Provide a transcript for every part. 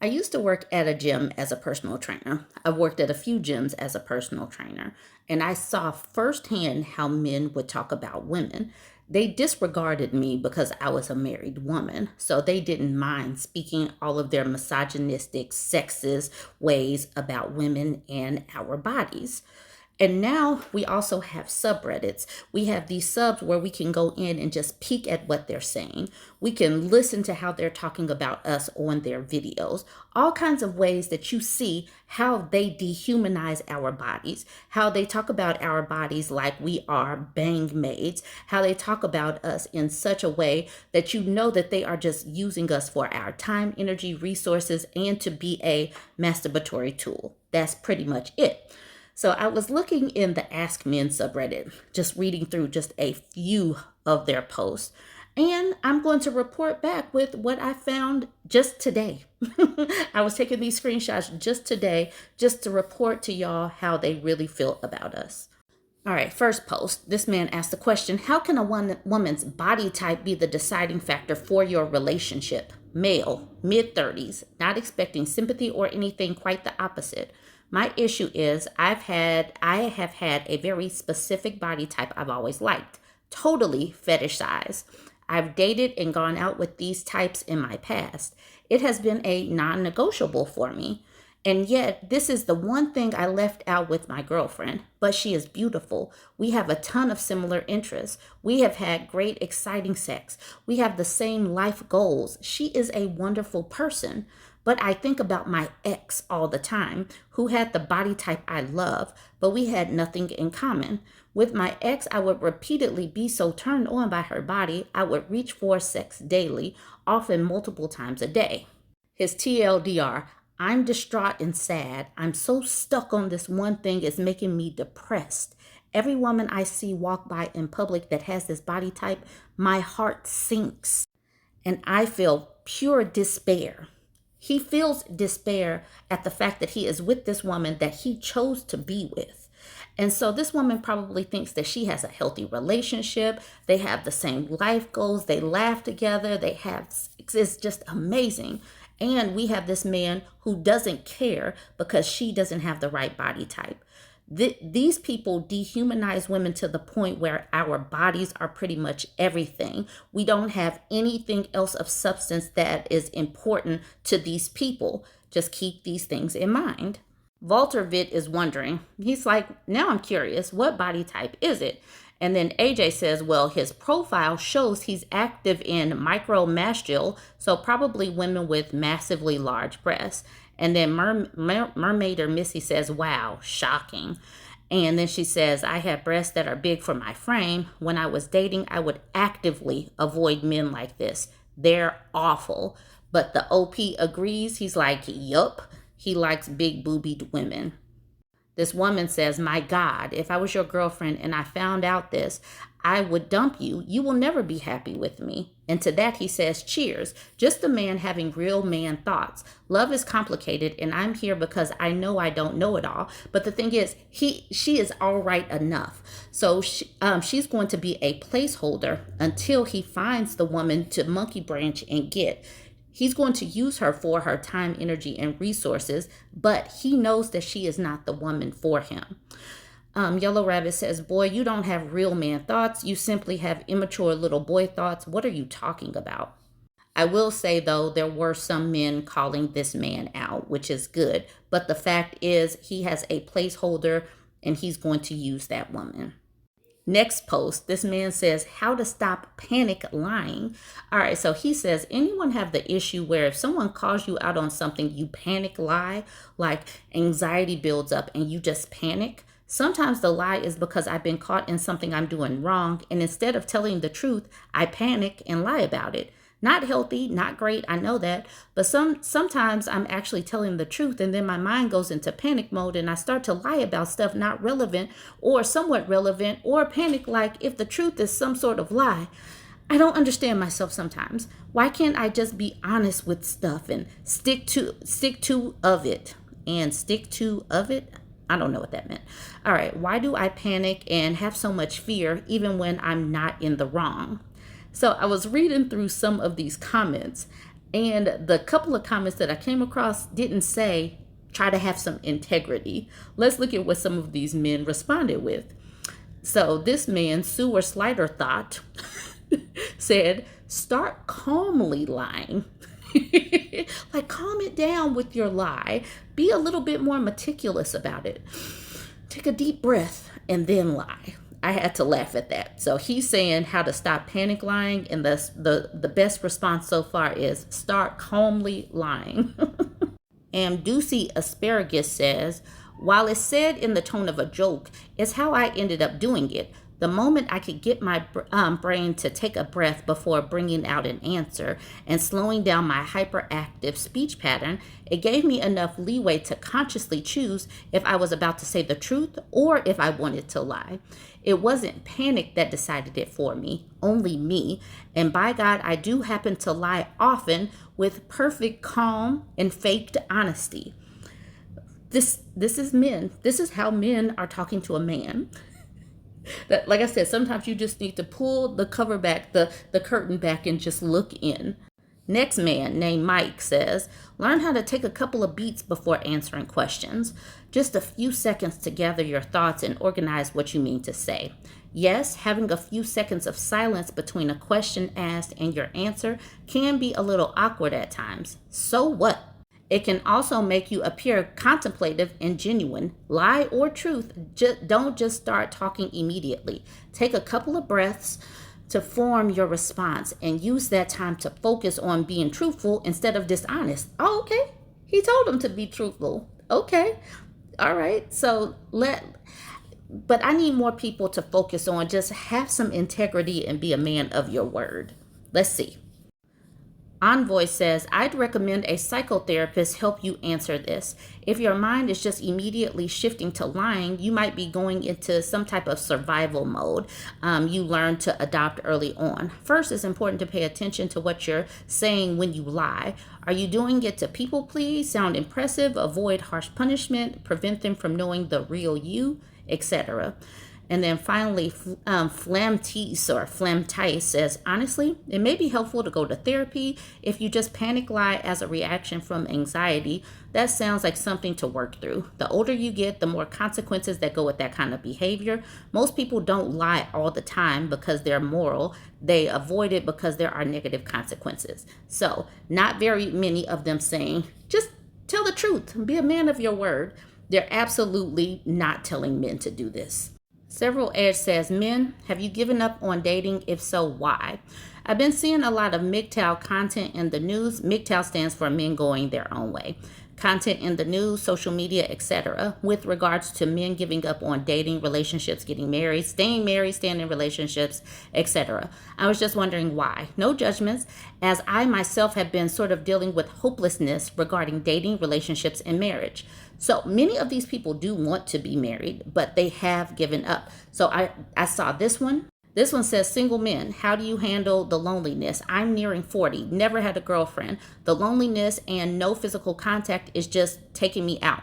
I used to work at a gym as a personal trainer. I've worked at a few gyms as a personal trainer, and I saw firsthand how men would talk about women. They disregarded me because I was a married woman, so they didn't mind speaking all of their misogynistic, sexist ways about women and our bodies. And now we also have subreddits. We have these subs where we can go in and just peek at what they're saying. We can listen to how they're talking about us on their videos. All kinds of ways that you see how they dehumanize our bodies, how they talk about our bodies like we are bang maids, how they talk about us in such a way that you know that they are just using us for our time, energy, resources, and to be a masturbatory tool. That's pretty much it. So I was looking in the Ask Men subreddit, just reading through just a few of their posts. And I'm going to report back with what I found just today. I was taking these screenshots just today, just to report to y'all how they really feel about us. All right, first post. This man asked the question, how can a woman's body type be the deciding factor for your relationship? Male, mid-30s, not expecting sympathy or anything, quite the opposite. My issue is I have had a very specific body type I've always liked, totally fetish size. I've dated and gone out with these types in my past. It has been a non-negotiable for me. And yet, this is the one thing I left out with my girlfriend, but she is beautiful. We have a ton of similar interests. We have had great, exciting sex. We have the same life goals. She is a wonderful person. But I think about my ex all the time, who had the body type I love, but we had nothing in common. With my ex, I would repeatedly be so turned on by her body, I would reach for sex daily, often multiple times a day. His TLDR, I'm distraught and sad. I'm so stuck on this one thing, it's making me depressed. Every woman I see walk by in public that has this body type, my heart sinks and I feel pure despair. He feels despair at the fact that he is with this woman that he chose to be with. And so this woman probably thinks that she has a healthy relationship. They have the same life goals. They laugh together. It's just amazing. And we have this man who doesn't care because she doesn't have the right body type. These people dehumanize women to the point where our bodies are pretty much everything. We don't have anything else of substance that is important to these people. Just keep these things in mind. Walter Vitt is wondering, he's like, now I'm curious, what body type is it? And then AJ says, well, his profile shows he's active in micromasculine, so probably women with massively large breasts. And then Mermaid or Missy says, wow, shocking. And then she says, I have breasts that are big for my frame. When I was dating, I would actively avoid men like this. They're awful. But the OP agrees. He's like, yup. He likes big boobied women. This woman says, my God, if I was your girlfriend and I found out this, I would dump you. You will never be happy with me. And to that he says, cheers. Just a man having real man thoughts. Love is complicated and I'm here because I know I don't know it all. But the thing is, she is all right enough. So she's going to be a placeholder until he finds the woman to monkey branch and get. He's going to use her for her time, energy, and resources, but he knows that she is not the woman for him. Yellow Rabbit says, boy, you don't have real man thoughts. You simply have immature little boy thoughts. What are you talking about? I will say, though, there were some men calling this man out, which is good. But the fact is he has a placeholder and he's going to use that woman. Next post, this man says, how to stop panic lying. All right, so he says, anyone have the issue where if someone calls you out on something, you panic lie, like anxiety builds up and you just panic? Sometimes the lie is because I've been caught in something I'm doing wrong, and instead of telling the truth, I panic and lie about it. Not healthy, not great, I know that, but sometimes I'm actually telling the truth and then my mind goes into panic mode and I start to lie about stuff not relevant or somewhat relevant or panic like if the truth is some sort of lie. I don't understand myself sometimes. Why can't I just be honest with stuff and stick to of it? I don't know what that meant. All right, why do I panic and have so much fear even when I'm not in the wrong? So I was reading through some of these comments And the couple of comments that I came across didn't say, try to have some integrity. Let's look at what some of these men responded with. So this man, Sewer Slider Thought, said, start calmly lying. Like, calm it down with your lie. Be a little bit more meticulous about it. Take a deep breath and then lie. I had to laugh at that. So he's saying how to stop panic lying, and the best response so far is start calmly lying. And Ducey Asparagus says, while it's said in the tone of a joke, it's how I ended up doing it. The moment I could get my brain to take a breath before bringing out an answer and slowing down my hyperactive speech pattern, it gave me enough leeway to consciously choose if I was about to say the truth or if I wanted to lie. It wasn't panic that decided it for me, only me. And by God, I do happen to lie often with perfect calm and faked honesty. This is men. This is how men are talking to a man. That, like I said, sometimes you just need to pull the cover back, the curtain back, and just look in. Next man, named Mike, says, learn how to take a couple of beats before answering questions. Just a few seconds to gather your thoughts and organize what you mean to say. Yes, having a few seconds of silence between a question asked and your answer can be a little awkward at times. So what? It can also make you appear contemplative and genuine. Lie or truth, don't just start talking immediately. Take a couple of breaths to form your response and use that time to focus on being truthful instead of dishonest. Oh, okay. He told him to be truthful. Okay. All right. But I need more people to focus on just have some integrity and be a man of your word. Let's see. Envoy says, I'd recommend a psychotherapist help you answer this. If your mind is just immediately shifting to lying, you might be going into some type of survival mode you learn to adopt early on. First, it's important to pay attention to what you're saying when you lie. Are you doing it to people please, sound impressive, avoid harsh punishment, prevent them from knowing the real you, etc.? And then finally, Flamtice or Flamtice says, honestly, it may be helpful to go to therapy if you just panic lie as a reaction from anxiety. That sounds like something to work through. The older you get, the more consequences that go with that kind of behavior. Most people don't lie all the time because they're moral. They avoid it because there are negative consequences. So not very many of them saying, just tell the truth, be a man of your word. They're absolutely not telling men to do this. Several Edge says, men, have you given up on dating? If so, why? I've been seeing a lot of MGTOW content in the news. MGTOW stands for men going their own way. Content in the news, social media, etc. with regards to men giving up on dating, relationships, getting married, staying in relationships, etc. I was just wondering why. No judgments, as I myself have been sort of dealing with hopelessness regarding dating, relationships, and marriage. So many of these people do want to be married, but they have given up. So I saw this one. This one says, single men, how do you handle the loneliness? I'm nearing 40, never had a girlfriend. The loneliness and no physical contact is just taking me out.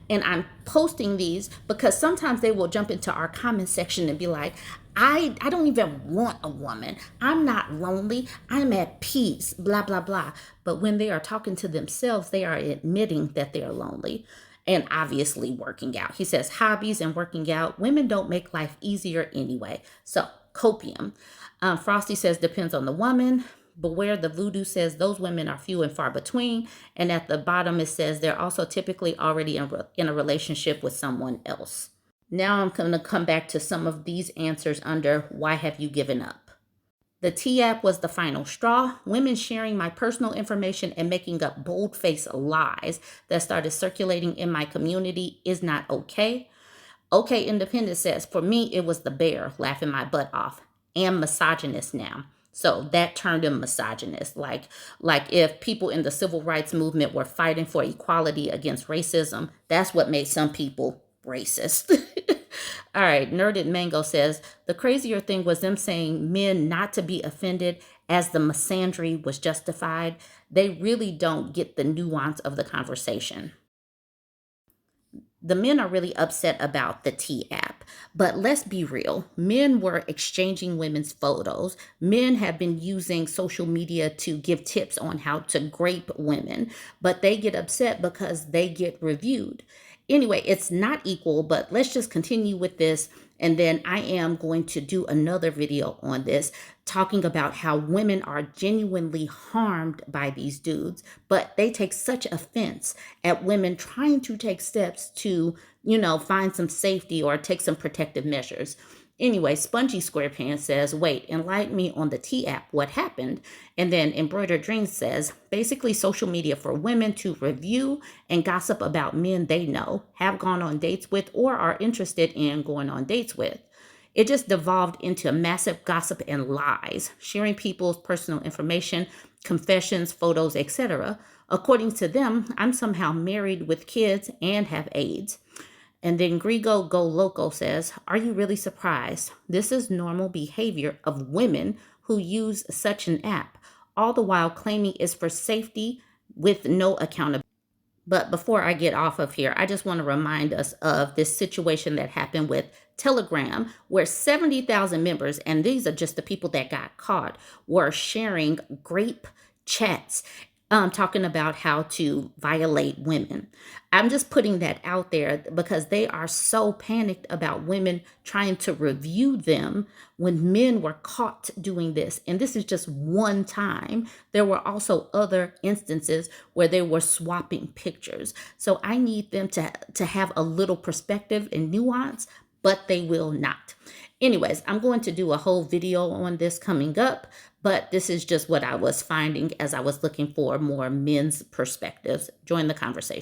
And I'm posting these because sometimes they will jump into our comment section and be like, I don't even want a woman. I'm not lonely. I'm at peace, blah, blah, blah. But when they are talking to themselves, they are admitting that they're lonely. And obviously working out. He says hobbies and working out. Women don't make life easier anyway. So copium. Frosty says depends on the woman. Beware the voodoo says those women are few and far between. And at the bottom it says they're also typically already in a relationship with someone else. Now I'm going to come back to some of these answers under why have you given up? The T-app was the final straw. Women sharing my personal information and making up bold-faced lies that started circulating in my community is not okay. Okay, Independent says, for me, it was the bear laughing my butt off. And misogynist now. So that turned him misogynist. Like if people in the civil rights movement were fighting for equality against racism, that's what made some people racist. All right, Nerded Mango says, the crazier thing was them saying men not to be offended as the misandry was justified. They really don't get the nuance of the conversation. The men are really upset about the T app. But let's be real. Men were exchanging women's photos. Men have been using social media to give tips on how to grape women, but they get upset because they get reviewed. Anyway, it's not equal, but let's just continue with this. And then I am going to do another video on this, talking about how women are genuinely harmed by these dudes, but they take such offense at women trying to take steps to, find some safety or take some protective measures. Anyway, Spongy SquarePants says, wait, enlighten me on the T app. What happened? And then Embroidered Dreams says, basically social media for women to review and gossip about men they know, have gone on dates with, or are interested in going on dates with. It just devolved into massive gossip and lies, sharing people's personal information, confessions, photos, etc. According to them, I'm somehow married with kids and have AIDS. And then Grigo Go Loco says, are you really surprised? This is normal behavior of women who use such an app, all the while claiming it's for safety with no accountability. But before I get off of here, I just want to remind us of this situation that happened with Telegram, where 70,000 members, and these are just the people that got caught, were sharing grape chats, talking about how to violate women. I'm just putting that out there because they are so panicked about women trying to review them when men were caught doing this. And this is just one time. There were also other instances where they were swapping pictures. So I need them to have a little perspective and nuance, but they will not. Anyways, I'm going to do a whole video on this coming up, but this is just what I was finding as I was looking for more men's perspectives. Join the conversation.